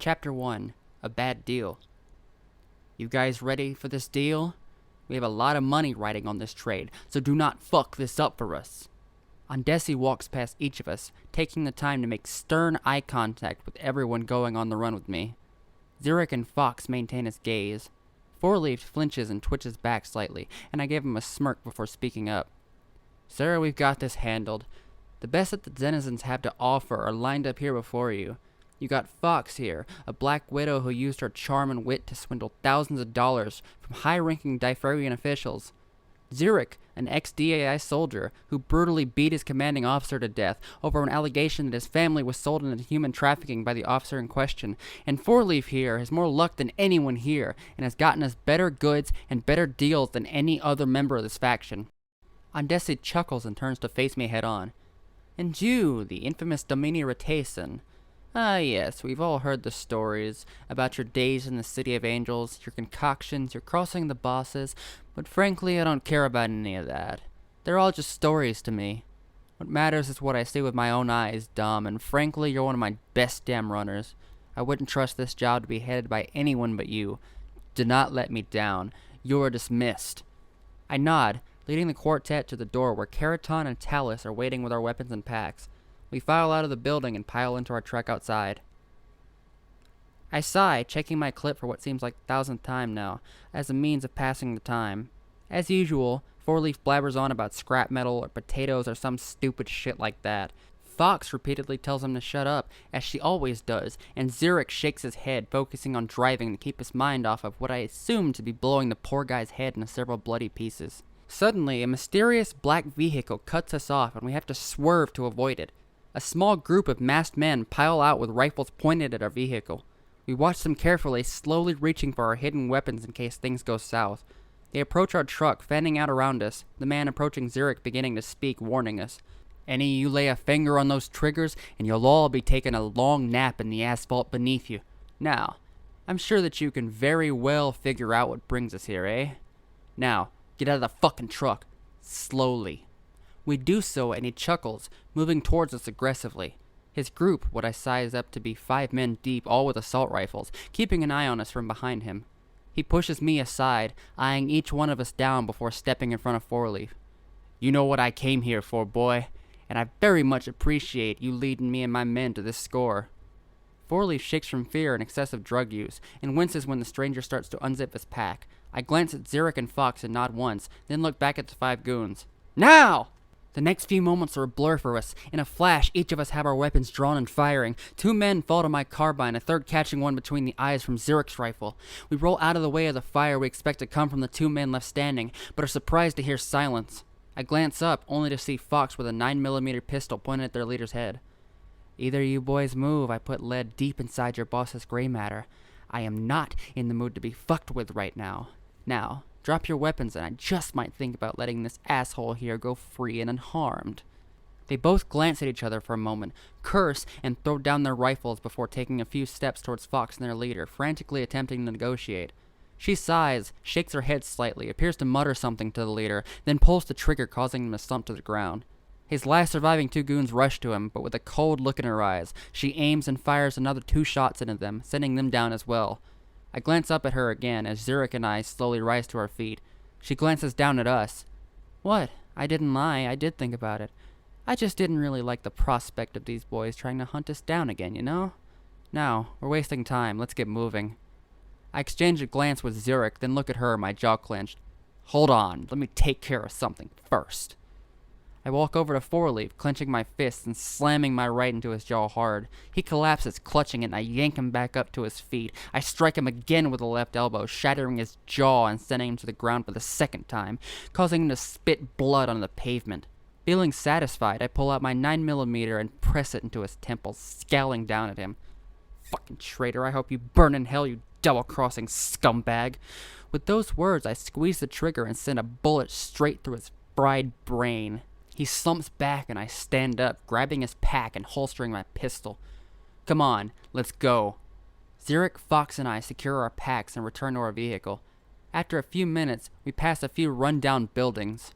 Chapter 1, A Bad Deal. You guys ready for this deal? We have a lot of money riding on this trade, so do not fuck this up for us. Andesi walks past each of us, taking the time to make stern eye contact with everyone going on the run with me. Zurich and Fox maintain his gaze. Fourleaf flinches and twitches back slightly, and I give him a smirk before speaking up. Sir, we've got this handled. The best that the denizens have to offer are lined up here before you. You got Fox here, a black widow who used her charm and wit to swindle thousands of dollars from high-ranking Differian officials. Zurich, an ex-DAI soldier who brutally beat his commanding officer to death over an allegation that his family was sold into human trafficking by the officer in question. And Fourleaf here has more luck than anyone here and has gotten us better goods and better deals than any other member of this faction. Andesi chuckles and turns to face me head-on. And you, the infamous Domini Ratason. Ah, yes, we've all heard the stories about your days in the City of Angels, your concoctions, your crossing the bosses, but frankly, I don't care about any of that. They're all just stories to me. What matters is what I see with my own eyes, Dom, and frankly, you're one of my best damn runners. I wouldn't trust this job to be headed by anyone but you. Do not let me down. You're dismissed. I nod, leading the quartet to the door where Keraton and Talus are waiting with our weapons and packs. We file out of the building and pile into our truck outside. I sigh, checking my clip for what seems like the 1000th time now, as a means of passing the time. As usual, Fourleaf blabbers on about scrap metal or potatoes or some stupid shit like that. Fox repeatedly tells him to shut up, as she always does, and Zurich shakes his head, focusing on driving to keep his mind off of what I assume to be blowing the poor guy's head into several bloody pieces. Suddenly, a mysterious black vehicle cuts us off, and we have to swerve to avoid it. A small group of masked men pile out with rifles pointed at our vehicle. We watch them carefully, slowly reaching for our hidden weapons in case things go south. They approach our truck, fanning out around us, the man approaching Zurich beginning to speak, warning us. Any of you lay a finger on those triggers, and you'll all be taking a long nap in the asphalt beneath you. Now, I'm sure that you can very well figure out what brings us here, eh? Now, get out of the fucking truck. Slowly. We do so, and he chuckles, moving towards us aggressively. His group, what I size up to be 5 men deep, all with assault rifles, keeping an eye on us from behind him. He pushes me aside, eyeing each one of us down before stepping in front of Fourleaf. You know what I came here for, boy, and I very much appreciate you leading me and my men to this score. Fourleaf shakes from fear and excessive drug use, and winces when the stranger starts to unzip his pack. I glance at Zurich and Fox and nod once, then look back at the 5 goons. Now! The next few moments are a blur for us. In a flash, each of us have our weapons drawn and firing. 2 men fall to my carbine, a third catching one between the eyes from Zurich's rifle. We roll out of the way of the fire we expect to come from the 2 men left standing, but are surprised to hear silence. I glance up, only to see Fox with a 9mm pistol pointed at their leader's head. Either you boys move, I put lead deep inside your boss's gray matter. I am not in the mood to be fucked with right now. Now, drop your weapons and I just might think about letting this asshole here go free and unharmed. They both glance at each other for a moment, curse, and throw down their rifles before taking a few steps towards Fox and their leader, frantically attempting to negotiate. She sighs, shakes her head slightly, appears to mutter something to the leader, then pulls the trigger, causing him to slump to the ground. His last surviving 2 goons rush to him, but with a cold look in her eyes, she aims and fires another 2 shots into them, sending them down as well. I glance up at her again as Zurich and I slowly rise to our feet. She glances down at us. What? I didn't lie. I did think about it. I just didn't really like the prospect of these boys trying to hunt us down again, you know? Now, we're wasting time. Let's get moving. I exchange a glance with Zurich, then look at her, my jaw clenched. Hold on. Let me take care of something first. I walk over to Fourleaf, clenching my fists and slamming my right into his jaw hard. He collapses, clutching it, and I yank him back up to his feet. I strike him again with the left elbow, shattering his jaw and sending him to the ground for the 2nd time, causing him to spit blood on the pavement. Feeling satisfied, I pull out my 9mm and press it into his temples, scowling down at him. Fucking traitor, I hope you burn in hell, you double-crossing scumbag. With those words, I squeeze the trigger and send a bullet straight through his fried brain. He slumps back and I stand up, grabbing his pack and holstering my pistol. Come on, let's go. Zurich, Fox, and I secure our packs and return to our vehicle. After a few minutes, we pass a few run-down buildings.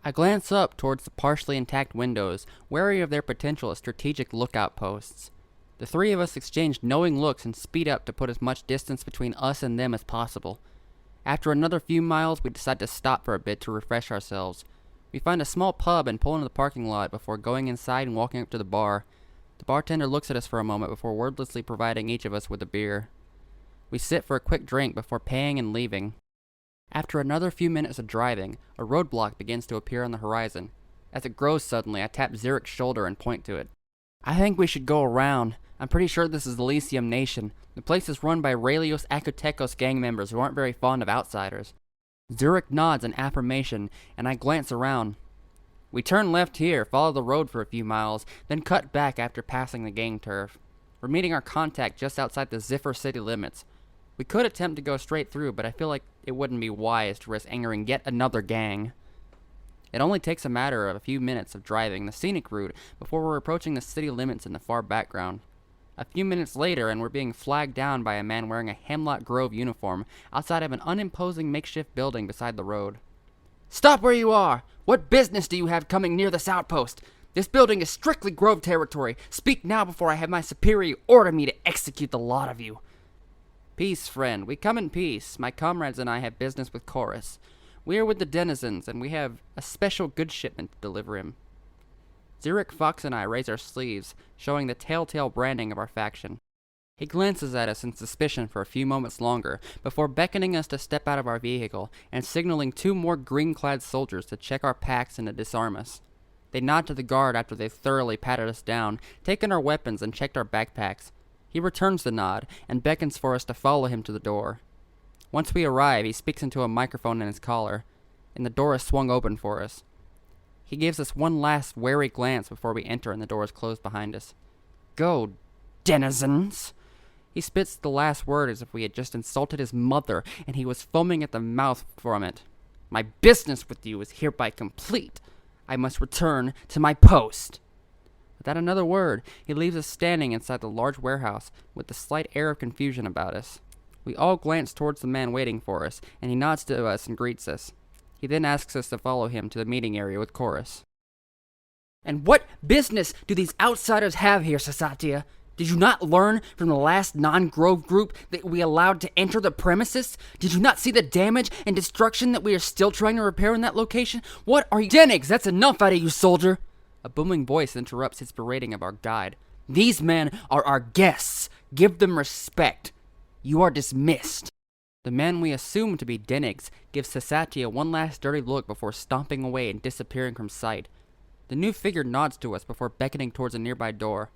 I glance up towards the partially intact windows, wary of their potential as strategic lookout posts. The three of us exchange knowing looks and speed up to put as much distance between us and them as possible. After another few miles, we decide to stop for a bit to refresh ourselves. We find a small pub and pull into the parking lot before going inside and walking up to the bar. The bartender looks at us for a moment before wordlessly providing each of us with a beer. We sit for a quick drink before paying and leaving. After another few minutes of driving, a roadblock begins to appear on the horizon. As it grows suddenly, I tap Zurich's shoulder and point to it. I think we should go around. I'm pretty sure this is Elysium Nation. The place is run by Raelios Akotekos gang members who aren't very fond of outsiders. Zurich nods in affirmation, and I glance around. We turn left here, follow the road for a few miles, then cut back after passing the gang turf. We're meeting our contact just outside the Ziffer city limits. We could attempt to go straight through, but I feel like it wouldn't be wise to risk angering yet another gang. It only takes a matter of a few minutes of driving the scenic route before we're approaching the city limits in the far background. A few minutes later, and we're being flagged down by a man wearing a Hemlock Grove uniform outside of an unimposing makeshift building beside the road. Stop where you are! What business do you have coming near this outpost? This building is strictly Grove territory. Speak now before I have my superior order me to execute the lot of you. Peace, friend. We come in peace. My comrades and I have business with Chorus. We are with the denizens, and we have a special goods shipment to deliver him. Zurich, Fox, and I raise our sleeves, showing the telltale branding of our faction. He glances at us in suspicion for a few moments longer, before beckoning us to step out of our vehicle and signaling two more green-clad soldiers to check our packs and to disarm us. They nod to the guard after they've thoroughly patted us down, taken our weapons, and checked our backpacks. He returns the nod and beckons for us to follow him to the door. Once we arrive, he speaks into a microphone in his collar, and the door is swung open for us. He gives us one last wary glance before we enter and the door is closed behind us. Go, denizens! He spits the last word as if we had just insulted his mother and he was foaming at the mouth from it. My business with you is hereby complete. I must return to my post. Without another word, he leaves us standing inside the large warehouse with a slight air of confusion about us. We all glance towards the man waiting for us, and he nods to us and greets us. He then asks us to follow him to the meeting area with Chorus. And what business do these outsiders have here, Sasatia? Did you not learn from the last non-Grove group that we allowed to enter the premises? Did you not see the damage and destruction that we are still trying to repair in that location? What are you— Jennings, that's enough out of you, soldier! A booming voice interrupts his berating of our guide. These men are our guests. Give them respect. You are dismissed. The man we assume to be Jennings gives Sasatia one last dirty look before stomping away and disappearing from sight. The new figure nods to us before beckoning towards a nearby door.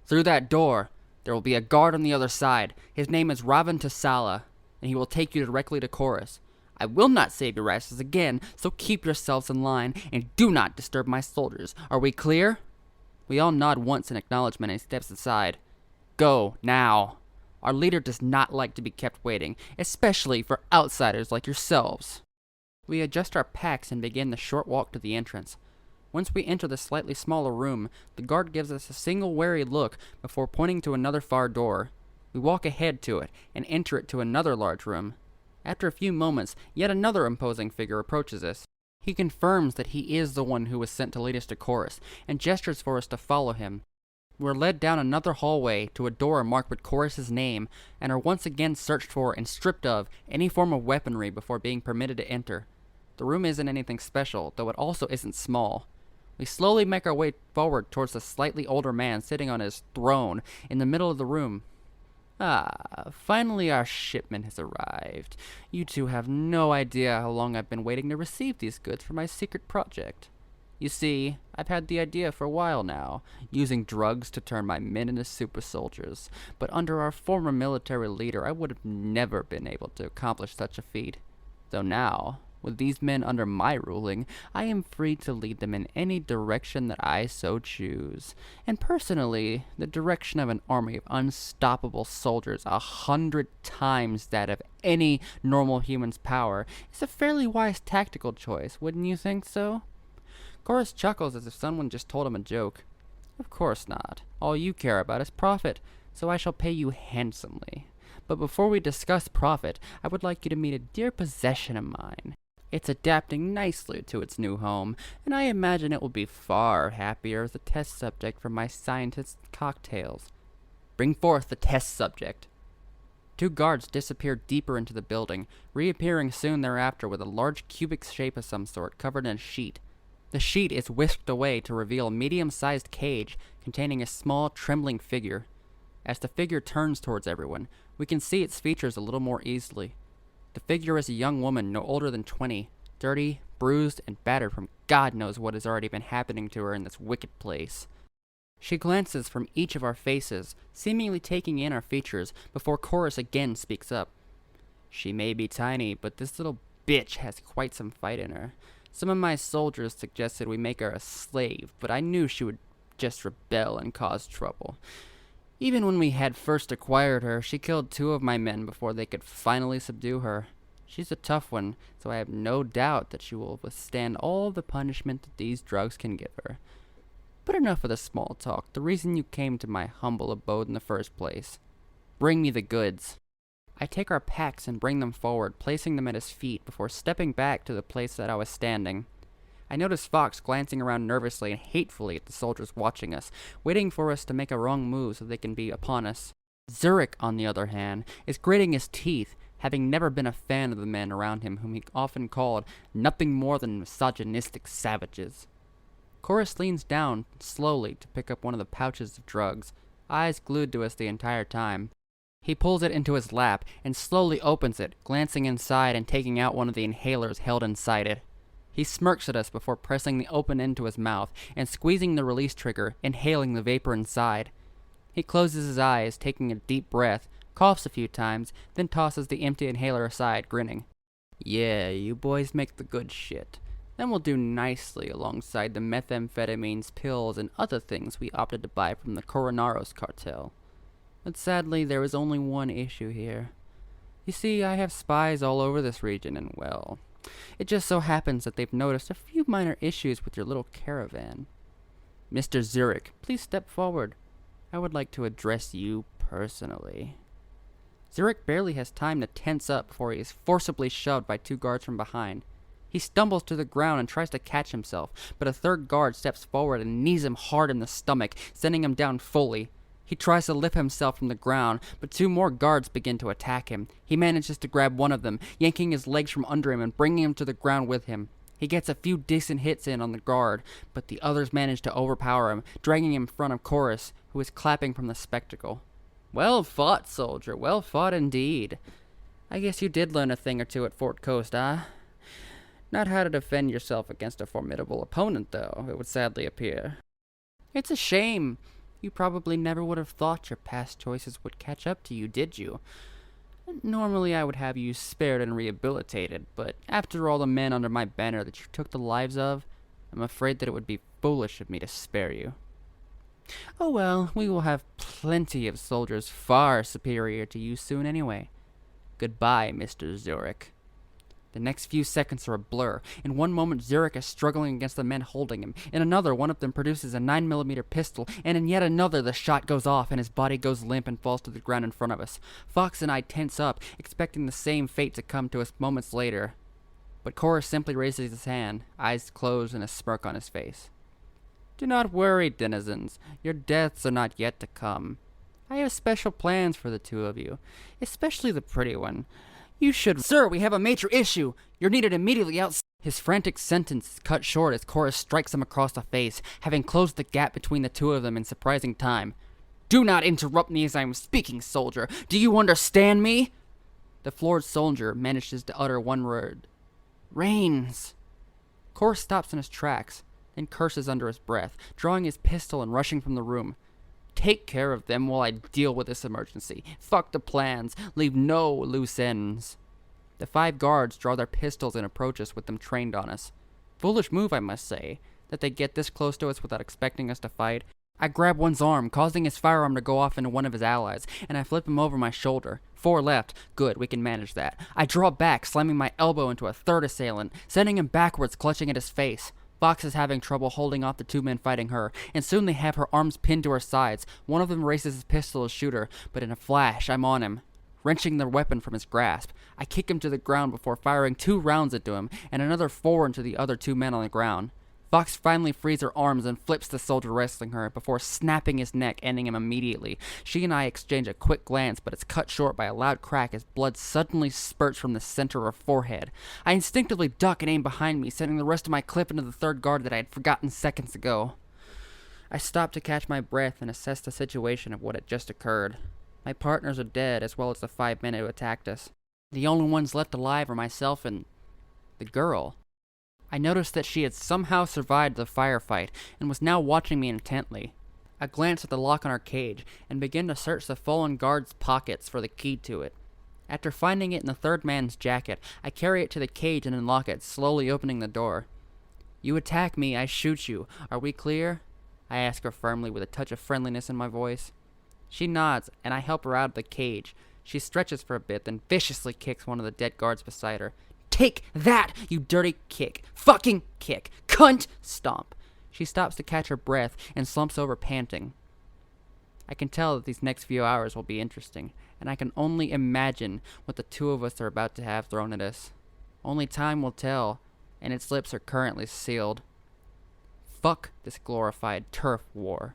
Through that door, there will be a guard on the other side. His name is Ravan Tassala, and he will take you directly to Chorus. I will not save your asses again, so keep yourselves in line and do not disturb my soldiers. Are we clear? We all nod once in acknowledgement and he steps aside. Go, now. Our leader does not like to be kept waiting, especially for outsiders like yourselves. We adjust our packs and begin the short walk to the entrance. Once we enter the slightly smaller room, the guard gives us a single wary look before pointing to another far door. We walk ahead to it and enter it to another large room. After a few moments, yet another imposing figure approaches us. He confirms that he is the one who was sent to lead us to Chorus, and gestures for us to follow him. We're led down another hallway to a door marked with Chorus's name, and are once again searched for and stripped of any form of weaponry before being permitted to enter. The room isn't anything special, though it also isn't small. We slowly make our way forward towards a slightly older man sitting on his throne in the middle of the room. Finally our shipment has arrived. You two have no idea how long I've been waiting to receive these goods for my secret project. You see, I've had the idea for a while now, using drugs to turn my men into super soldiers, but under our former military leader I would have never been able to accomplish such a feat. Though now, with these men under my ruling, I am free to lead them in any direction that I so choose. And personally, the direction of an army of unstoppable soldiers 100 times that of any normal human's power is a fairly wise tactical choice, wouldn't you think so? Chorus chuckles as if someone just told him a joke. Of course not. All you care about is profit, so I shall pay you handsomely. But before we discuss profit, I would like you to meet a dear possession of mine. It's adapting nicely to its new home, and I imagine it will be far happier as a test subject for my scientist cocktails. Bring forth the test subject. Two guards disappeared deeper into the building, reappearing soon thereafter with a large cubic shape of some sort covered in a sheet. The sheet is whisked away to reveal a medium-sized cage containing a small, trembling figure. As the figure turns towards everyone, we can see its features a little more easily. The figure is a young woman no older than 20, dirty, bruised, and battered from God knows what has already been happening to her in this wicked place. She glances from each of our faces, seemingly taking in our features, before Chorus again speaks up. She may be tiny, but this little bitch has quite some fight in her. Some of my soldiers suggested we make her a slave, but I knew she would just rebel and cause trouble. Even when we had first acquired her, she killed 2 of my men before they could finally subdue her. She's a tough one, so I have no doubt that she will withstand all the punishment that these drugs can give her. But enough of the small talk. The reason you came to my humble abode in the first place. Bring me the goods. I take our packs and bring them forward, placing them at his feet before stepping back to the place that I was standing. I notice Fox glancing around nervously and hatefully at the soldiers watching us, waiting for us to make a wrong move so they can be upon us. Zurich, on the other hand, is gritting his teeth, having never been a fan of the men around him whom he often called nothing more than misogynistic savages. Chorus leans down slowly to pick up one of the pouches of drugs, eyes glued to us the entire time. He pulls it into his lap and slowly opens it, glancing inside and taking out one of the inhalers held inside it. He smirks at us before pressing the open end to his mouth and squeezing the release trigger, inhaling the vapor inside. He closes his eyes, taking a deep breath, coughs a few times, then tosses the empty inhaler aside, grinning. Yeah, you boys make the good shit. Then we'll do nicely alongside the methamphetamines, pills, and other things we opted to buy from the Coronaros cartel. But sadly, there is only one issue here. You see, I have spies all over this region, and well, it just so happens that they've noticed a few minor issues with your little caravan. Mr. Zurich, please step forward. I would like to address you personally. Zurich barely has time to tense up before he is forcibly shoved by 2 guards from behind. He stumbles to the ground and tries to catch himself, but a 3rd guard steps forward and knees him hard in the stomach, sending him down fully. He tries to lift himself from the ground, but 2 more guards begin to attack him. He manages to grab one of them, yanking his legs from under him and bringing him to the ground with him. He gets a few decent hits in on the guard, but the others manage to overpower him, dragging him in front of Chorus, who is clapping from the spectacle. Well fought, soldier. Well fought indeed. I guess you did learn a thing or two at Fort Coast, huh? Not how to defend yourself against a formidable opponent, though, it would sadly appear. It's a shame. You probably never would have thought your past choices would catch up to you, did you? Normally I would have you spared and rehabilitated, but after all the men under my banner that you took the lives of, I'm afraid that it would be foolish of me to spare you. Oh well, we will have plenty of soldiers far superior to you soon anyway. Goodbye, Mr. Zurich. The next few seconds are a blur. In one moment, Zurich is struggling against the men holding him. In another, one of them produces a 9mm pistol, and in yet another, the shot goes off and his body goes limp and falls to the ground in front of us. Fox and I tense up, expecting the same fate to come to us moments later. But Chorus simply raises his hand, eyes closed and a smirk on his face. Do not worry, denizens. Your deaths are not yet to come. I have special plans for the 2 of you, especially the pretty one. You should— Sir, we have a major issue! You're needed immediately outside— His frantic sentence is cut short as Chorus strikes him across the face, having closed the gap between the 2 of them in surprising time. Do not interrupt me as I am speaking, soldier! Do you understand me? The floored soldier manages to utter one word. Rains! Chorus stops in his tracks, then curses under his breath, drawing his pistol and rushing from the room. Take care of them while I deal with this emergency. Fuck the plans. Leave no loose ends. The 5 guards draw their pistols and approach us with them trained on us. Foolish move, I must say, that they get this close to us without expecting us to fight. I grab one's arm, causing his firearm to go off into one of his allies, and I flip him over my shoulder. 4 left. Good, we can manage that. I draw back, slamming my elbow into a 3rd assailant, sending him backwards, clutching at his face. Fox is having trouble holding off the 2 men fighting her, and soon they have her arms pinned to her sides. One of them raises his pistol to shoot her, but in a flash, I'm on him. Wrenching the weapon from his grasp, I kick him to the ground before firing 2 rounds into him, and another 4 into the other 2 men on the ground. Fox finally frees her arms and flips the soldier wrestling her before snapping his neck, ending him immediately. She and I exchange a quick glance, but it's cut short by a loud crack as blood suddenly spurts from the center of her forehead. I instinctively duck and aim behind me, sending the rest of my clip into the third guard that I had forgotten seconds ago. I stop to catch my breath and assess the situation of what had just occurred. My partners are dead, as well as the 5 men who attacked us. The only ones left alive are myself and the girl. I noticed that she had somehow survived the firefight and was now watching me intently. I glanced at the lock on our cage and began to search the fallen guard's pockets for the key to it. After finding it in the third man's jacket, I carry it to the cage and unlock it, slowly opening the door. You attack me, I shoot you. Are we clear? I ask her firmly with a touch of friendliness in my voice. She nods, and I help her out of the cage. She stretches for a bit, then viciously kicks one of the dead guards beside her. Take that, you dirty kick. Fucking kick. Cunt! Stomp. She stops to catch her breath and slumps over panting. I can tell that these next few hours will be interesting, and I can only imagine what the two of us are about to have thrown at us. Only time will tell, and its lips are currently sealed. Fuck this glorified turf war.